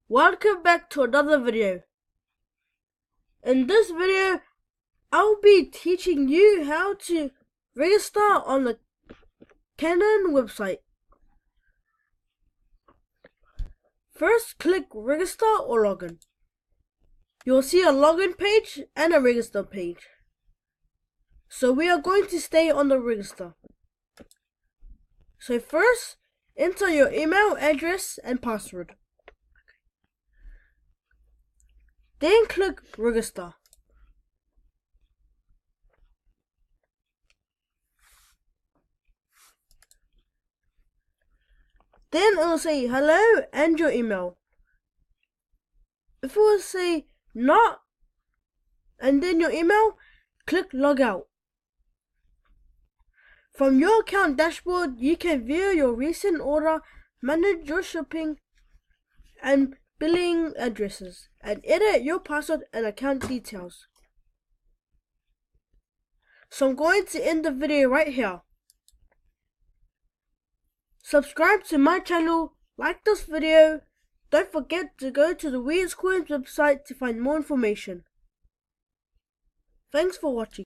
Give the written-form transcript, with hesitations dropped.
Welcome back to another video. In this video, I'll be teaching you how to register on the Cannan website. First, click register or login. You'll see a login page and a register page. So we are going to stay on the register. So first, enter your email address and password. Then click register. Then it will say hello and your email. If it will say not and then your email, click log out. From your account dashboard, you can view your recent order, manage your shipping and billing addresses, and edit your password and account details. So I'm going to end the video right here. Subscribe to my channel, like this video, don't forget to go to the Weird Coins website to find more information. Thanks for watching.